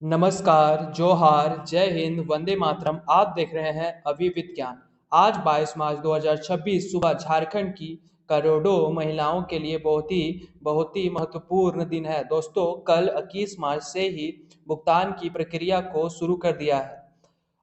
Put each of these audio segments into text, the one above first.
नमस्कार, जोहार, जय हिंद, वंदे मातरम। आप देख रहे हैं अभी विज्ञान। आज 22 मार्च 2026 सुबह झारखंड की करोड़ों महिलाओं के लिए बहुत ही महत्वपूर्ण दिन है। दोस्तों, कल 21 मार्च से ही भुगतान की प्रक्रिया को शुरू कर दिया है।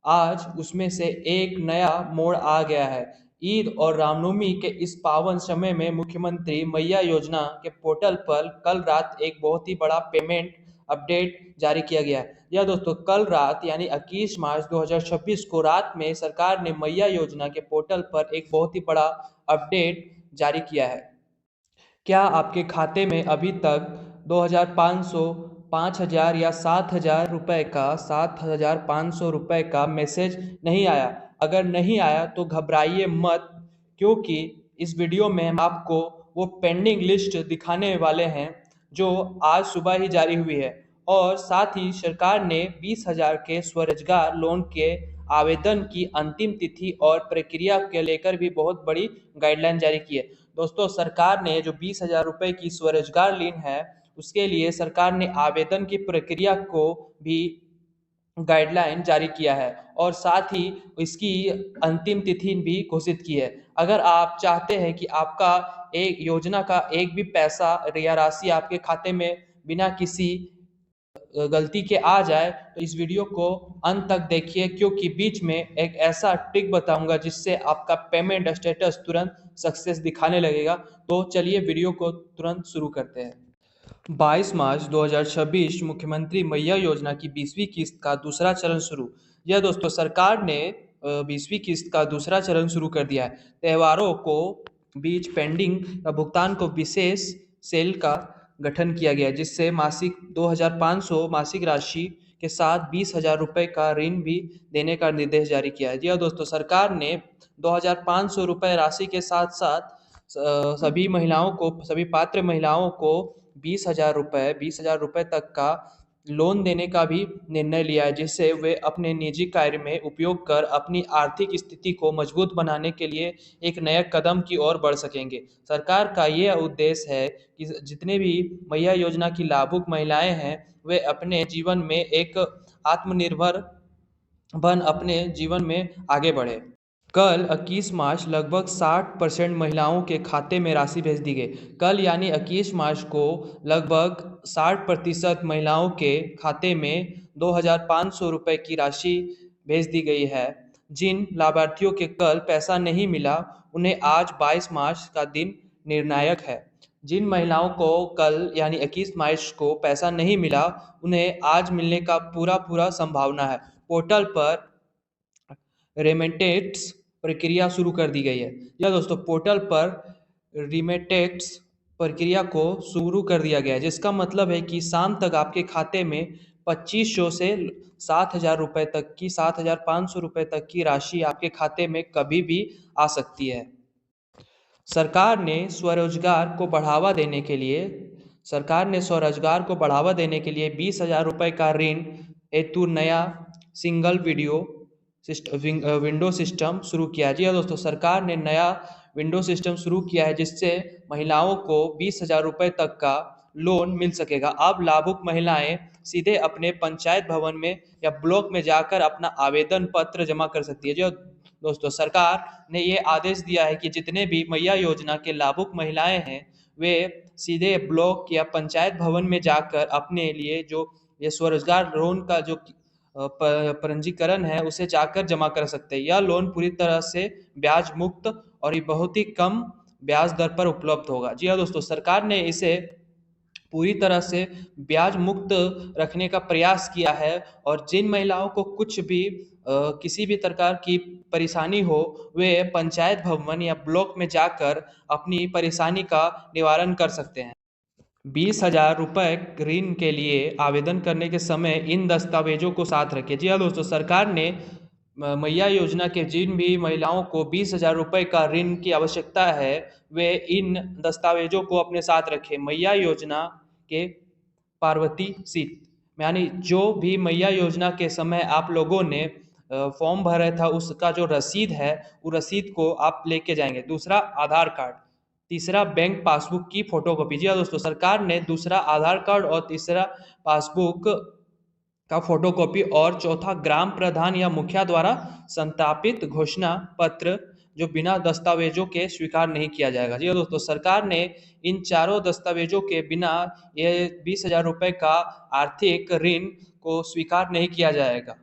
आज उसमें से एक नया मोड़ आ गया है। ईद और रामनवमी के इस पावन समय में मुख्यमंत्री मैया योजना के पोर्टल पर कल रात एक बहुत ही बड़ा पेमेंट अपडेट जारी किया गया है। यह दोस्तों कल रात यानी 21 मार्च 2026 को रात में सरकार ने मैया योजना के पोर्टल पर एक बहुत ही बड़ा अपडेट जारी किया है। क्या आपके खाते में अभी तक 2500, 5000 या 7000 रुपये का 7500 रुपये का मैसेज नहीं आया? अगर नहीं आया तो घबराइए मत, क्योंकि इस वीडियो में हम आपको वो पेंडिंग लिस्ट दिखाने वाले हैं जो आज सुबह ही जारी हुई है। और साथ ही सरकार ने 20,000 के स्वरोजगार लोन के आवेदन की अंतिम तिथि और प्रक्रिया के लेकर भी बहुत बड़ी गाइडलाइन जारी की है। दोस्तों, सरकार ने जो 20,000 रुपये की स्वरोजगार लोन है उसके लिए सरकार ने आवेदन की प्रक्रिया को भी गाइडलाइन जारी किया है और साथ ही इसकी अंतिम तिथि भी घोषित की है। अगर आप चाहते हैं कि आपका एक योजना का एक भी पैसा या राशि आपके खाते में बिना किसी गलती के आ जाए तो इस वीडियो को अंत तक देखिए, क्योंकि बीच में एक ऐसा ट्रिक बताऊंगा जिससे आपका पेमेंट स्टेटस तुरंत सक्सेस दिखाने लगेगा। तो चलिए वीडियो को तुरंत शुरू करते हैं। 22 मार्च 2026 मुख्यमंत्री मैया योजना की 20वीं किस्त का दूसरा चरण शुरू। यह दोस्तों सरकार ने 20वीं किस्त का दूसरा चरण शुरू कर दिया है। त्योहारों को बीच पेंडिंग भुगतान को विशेष सेल का गठन किया गया, जिससे मासिक 2500 मासिक राशि के साथ 20,000 रुपये का ऋण भी देने का निर्देश जारी किया है। जी हाँ दोस्तों, सरकार ने 2500 रुपये राशि के साथ साथ सभी पात्र महिलाओं को 20,000 रुपये तक का लोन देने का भी निर्णय लिया है, जिससे वे अपने निजी कार्य में उपयोग कर अपनी आर्थिक स्थिति को मजबूत बनाने के लिए एक नए कदम की ओर बढ़ सकेंगे। सरकार का यह उद्देश्य है कि जितने भी मैया योजना की लाभुक महिलाएं हैं वे अपने जीवन में एक आत्मनिर्भर बन अपने जीवन में आगे बढ़े। कल 21 मार्च लगभग 60% महिलाओं के खाते में राशि भेज दी गई। कल यानी 21 मार्च को लगभग 60% महिलाओं के खाते में 2,500 रुपये की राशि भेज दी गई है। जिन लाभार्थियों के कल पैसा नहीं मिला उन्हें आज 22 मार्च का दिन निर्णायक है। जिन महिलाओं को कल यानी 21 मार्च को पैसा नहीं मिला उन्हें आज मिलने का पूरा संभावना है। पोर्टल पर रेमिटेंस प्रक्रिया शुरू कर दी गई है। यह दोस्तों पोर्टल पर रेमिटेंस प्रक्रिया को शुरू कर दिया गया है, जिसका मतलब है कि शाम तक आपके खाते में 2500 से 7,000 रुपये तक की 7,500 रुपये तक की राशि आपके खाते में कभी भी आ सकती है। सरकार ने स्वरोजगार को बढ़ावा देने के लिए 20,000 रुपये का ऋण हेतु नया सिंगल विंडो सिस्टम शुरू किया। जी हाँ दोस्तों, सरकार ने नया विंडो सिस्टम शुरू किया है, जिससे महिलाओं को 20,000 रुपये तक का लोन मिल सकेगा। अब लाभुक महिलाएं सीधे अपने पंचायत भवन में या ब्लॉक में जाकर अपना आवेदन पत्र जमा कर सकती है। जो दोस्तों, सरकार ने ये आदेश दिया है कि जितने भी मैया योजना के लाभुक महिलाएं हैं वे सीधे ब्लॉक या पंचायत भवन में जाकर अपने लिए जो ये स्वरोजगार लोन का जो पंजीकरण है उसे जाकर जमा कर सकते हैं। यह लोन पूरी तरह से ब्याज मुक्त और ये बहुत ही कम ब्याज दर पर उपलब्ध होगा। जी हाँ दोस्तों, सरकार ने इसे पूरी तरह से ब्याज मुक्त रखने का प्रयास किया है और जिन महिलाओं को कुछ भी किसी भी प्रकार की परेशानी हो वे पंचायत भवन या ब्लॉक में जाकर अपनी परेशानी का निवारण कर सकते हैं। 20,000 रुपये ऋण के लिए आवेदन करने के समय इन दस्तावेजों को साथ रखें। जी हाँ दोस्तों, सरकार ने मैया योजना के जिन भी महिलाओं को 20,000 रुपये का ऋण की आवश्यकता है वे इन दस्तावेजों को अपने साथ रखें। मैया योजना के पार्वती सीट यानी जो भी मैया योजना के समय आप लोगों ने फॉर्म भरा था उसका जो रसीद है वो रसीद को आप लेके जाएंगे। दूसरा, आधार कार्ड। तीसरा, बैंक पासबुक की फोटोकॉपी। जी हाँ दोस्तों, सरकार ने दूसरा आधार कार्ड और तीसरा पासबुक का फोटोकॉपी और चौथा ग्राम प्रधान या मुखिया द्वारा संतापित घोषणा पत्र जो बिना दस्तावेजों के स्वीकार नहीं किया जाएगा। जी हाँ दोस्तों, सरकार ने इन चारों दस्तावेजों के बिना ये 20,000 रुपये का आर्थिक ऋण को स्वीकार नहीं किया जाएगा।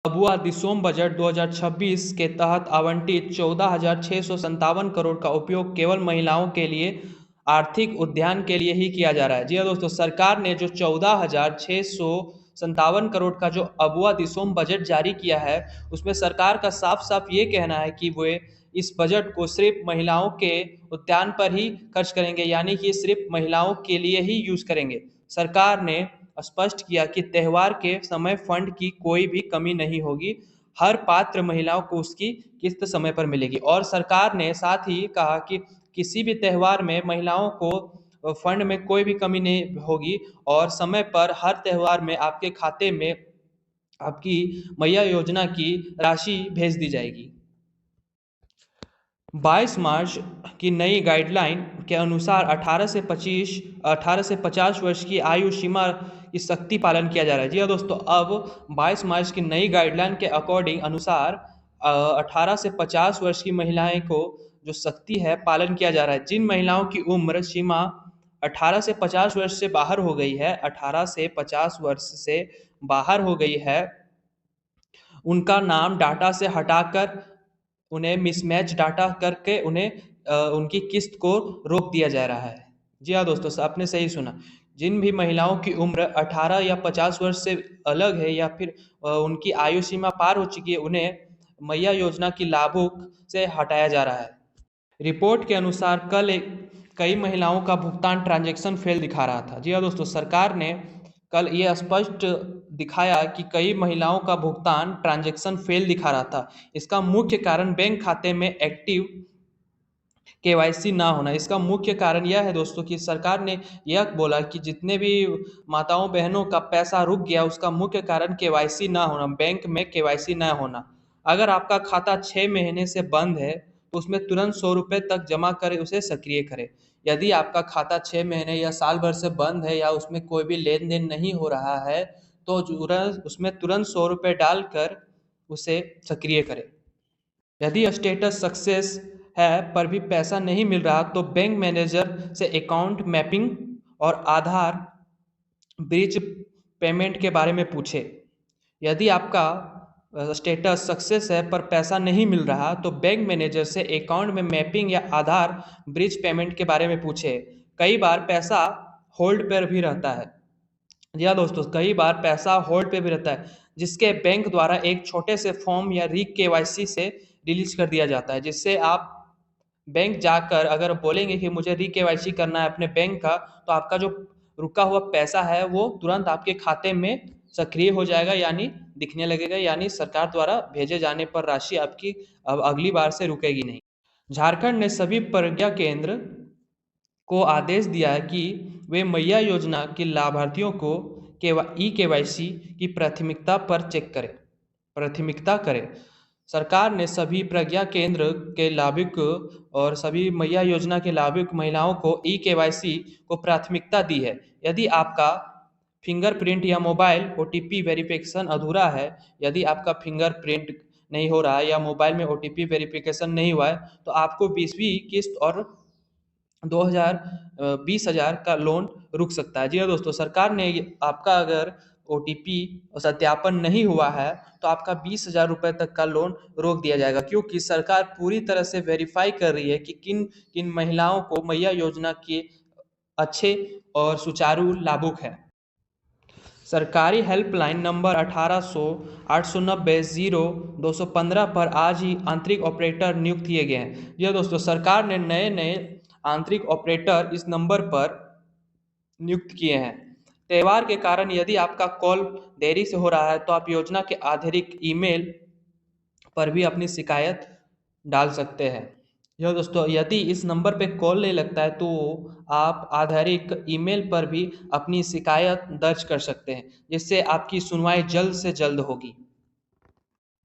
अबुआ दिसोम बजट 2026 के तहत आवंटित 14,657 करोड़ का उपयोग केवल महिलाओं के लिए आर्थिक उद्यान के लिए ही किया जा रहा है। जी हाँ दोस्तों, सरकार ने जो 14,657 करोड़ का जो अबुआ दिसोम बजट जारी किया है, उसमें सरकार का साफ साफ ये कहना है कि वे इस बजट को सिर्फ महिलाओं के उद्यान पर ही खर्च करेंगे, यानी कि सिर्फ महिलाओं के लिए ही यूज करेंगे। सरकार ने स्पष्ट किया कि त्यौहार के समय फंड की कोई भी कमी नहीं होगी, हर पात्र महिलाओं को उसकी किस्त समय पर मिलेगी। और सरकार ने साथ ही कहा कि किसी भी त्यौहार में महिलाओं को फंड में कोई भी कमी नहीं होगी और समय पर हर त्यौहार में आपके खाते में आपकी मैया योजना की राशि भेज दी जाएगी। 22 मार्च की नई गाइडलाइन के अनुसार 18 से 50 वर्ष की आयु सीमा की सख्ती पालन किया जा रहा है। जी हाँ दोस्तों, अब 22 मार्च की नई गाइडलाइन के अकॉर्डिंग अनुसार 18 से 50 वर्ष की महिलाएं को जो सख्ती है पालन किया जा रहा है। जिन महिलाओं की उम्र सीमा 18 से 50 वर्ष से बाहर हो गई है, 18 से 50 वर्ष से बाहर हो गई है, उनका नाम डाटा से हटाकर उन्हें मिसमैच डाटा करके उन्हें उनकी किस्त को रोक दिया जा रहा है। जी हाँ दोस्तों, आपने सही सुना। जिन भी महिलाओं की उम्र 18 या 50 वर्ष से अलग है या फिर उनकी आयु सीमा पार हो चुकी है, उन्हें मैया योजना की लाभुक से हटाया जा रहा है। रिपोर्ट के अनुसार कई महिलाओं का भुगतान ट्रांजैक्शन फेल दिखा रहा था। जी हाँ दोस्तों, सरकार ने कल ये स्पष्ट दिखाया कि कई महिलाओं का भुगतान ट्रांजैक्शन फेल दिखा रहा था। इसका मुख्य कारण बैंक खाते में एक्टिव केवाईसी ना होना। इसका मुख्य कारण यह है दोस्तों कि सरकार ने यह बोला कि जितने भी माताओं बहनों का पैसा रुक गया, उसका मुख्य कारण केवाईसी ना होना, बैंक में केवाईसी ना होना। अगर आपका खाता 6 महीने से बंद है तो उसमें तुरंत 100 रुपये तक जमा करें, उसे सक्रिय करें। यदि आपका खाता 6 महीने या साल भर से बंद है या उसमें कोई भी लेन देन नहीं हो रहा है तो उसमें तुरंत 100 रुपये डालकर उसे सक्रिय करें। यदि स्टेटस सक्सेस है पर भी पैसा नहीं मिल रहा तो बैंक मैनेजर से अकाउंट मैपिंग और आधार ब्रिज पेमेंट के बारे में पूछे। यदि आपका स्टेटस सक्सेस है पर पैसा नहीं मिल रहा तो बैंक मैनेजर से अकाउंट में मैपिंग या आधार ब्रिज पेमेंट के बारे में पूछे। कई बार पैसा होल्ड पर भी रहता है। जी हाँ दोस्तों, कई बार पैसा होल्ड पे भी रहता है जिसके बैंक द्वारा एक छोटे से फॉर्म या री केवाईसी से रिलीज कर दिया जाता है, जिससे आप बैंक जाकर अगर बोलेंगे कि मुझे री केवाईसी करना है अपने बैंक का, तो आपका जो रुका हुआ पैसा है वो तुरंत आपके खाते में सक्रिय हो जाएगा, यानी दिखने लगेगा, यानी सरकार द्वारा भेजे जाने पर राशि आपकी अब अगली बार से रुकेगी नहीं। झारखंड ने सभी प्रज्ञा केंद्र को आदेश दिया है कि वे मैया योजना के लाभार्थियों को ई केवाईसी की प्राथमिकता करें। सरकार ने सभी प्रज्ञा केंद्र के लाभुक और सभी मैया योजना के लाभुक महिलाओं को ई केवाईसी को प्राथमिकता दी है। यदि आपका फिंगरप्रिंट या मोबाइल ओटीपी वेरिफिकेशन अधूरा है, यदि आपका फिंगरप्रिंट नहीं हो रहा है या मोबाइल में ओटीपी वेरिफिकेशन नहीं हुआ है, तो आपको 20वीं किस्त और 20,000 का लोन रुक सकता है। जी हाँ दोस्तों, सरकार ने आपका अगर ओटीपी सत्यापन नहीं हुआ है तो आपका 20,000 रुपये तक का लोन रोक दिया जाएगा, क्योंकि सरकार पूरी तरह से वेरीफाई कर रही है कि किन किन महिलाओं को मैया योजना के अच्छे और सुचारू लाभुक है। सरकारी हेल्पलाइन नंबर 1800 890 0215 पर आज ही आंतरिक ऑपरेटर नियुक्त किए गए हैं। यह दोस्तों, सरकार ने नए नए आंतरिक ऑपरेटर इस नंबर पर नियुक्त किए हैं। त्यौहार के कारण यदि आपका कॉल देरी से हो रहा है तो आप योजना के आधिकारिक ईमेल पर भी अपनी शिकायत डाल सकते हैं। यह दोस्तों, यदि इस नंबर पे कॉल नहीं लगता है तो आप आधिकारिक ईमेल पर भी अपनी शिकायत दर्ज कर सकते हैं, जिससे आपकी सुनवाई जल्द से जल्द होगी।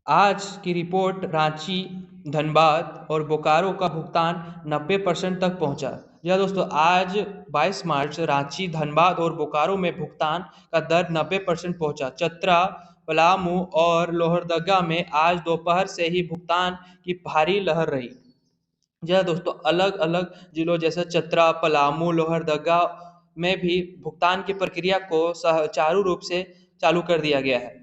आज की रिपोर्ट रांची, धनबाद और बोकारो का भुगतान 90% तक पहुंचा। यह दोस्तों आज 22 मार्च रांची, धनबाद और बोकारो में भुगतान का दर 90% पहुंचा। चतरा, पलामू और लोहरदगा में आज दोपहर से ही भुगतान की भारी लहर रही। यह दोस्तों अलग अलग जिलों जैसे चतरा, पलामू, लोहरदगा में भी भुगतान की प्रक्रिया को सुचारू रूप से चालू कर दिया गया है।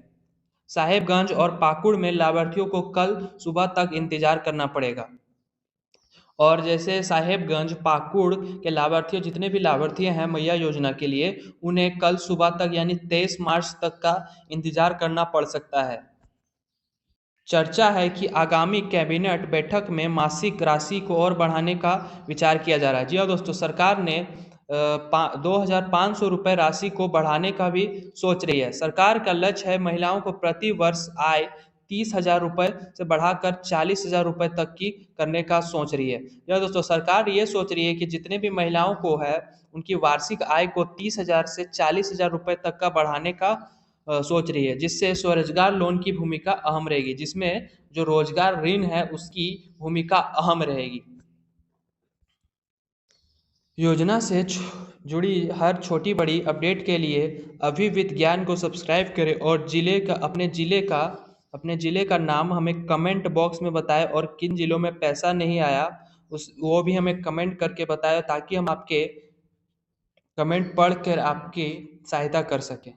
साहेबगंज और पाकुड़ में लाभार्थियों को कल सुबह तक इंतजार करना पड़ेगा। और जैसे साहेबगंज, पाकुड़ के लाभार्थी, जितने भी लाभार्थी हैं मैया योजना के लिए, उन्हें कल सुबह तक यानी 23 मार्च तक का इंतजार करना पड़ सकता है। चर्चा है कि आगामी कैबिनेट बैठक में मासिक राशि को और बढ़ाने का विचार किया जा रहा है। जी हाँ दोस्तों, सरकार ने 2,500 रुपये राशि को बढ़ाने का भी सोच रही है। सरकार का लक्ष्य है महिलाओं को प्रति वर्ष आय 30,000 रुपये से बढ़ाकर 40,000 रुपये तक की करने का सोच रही है। यह दोस्तों सरकार ये सोच रही है कि जितने भी महिलाओं को है उनकी वार्षिक आय को 30,000 से 40,000 रुपये तक का बढ़ाने का सोच रही है, जिससे स्वरोजगार लोन की भूमिका अहम रहेगी, जिसमें जो रोजगार ऋण है उसकी भूमिका अहम रहेगी। योजना से जुड़ी हर छोटी बड़ी अपडेट के लिए अभी विज्ञान को सब्सक्राइब करें और अपने ज़िले का नाम हमें कमेंट बॉक्स में बताएं, और किन ज़िलों में पैसा नहीं आया वो भी हमें कमेंट करके बताएं, ताकि हम आपके कमेंट पढ़ कर आपकी सहायता कर सकें।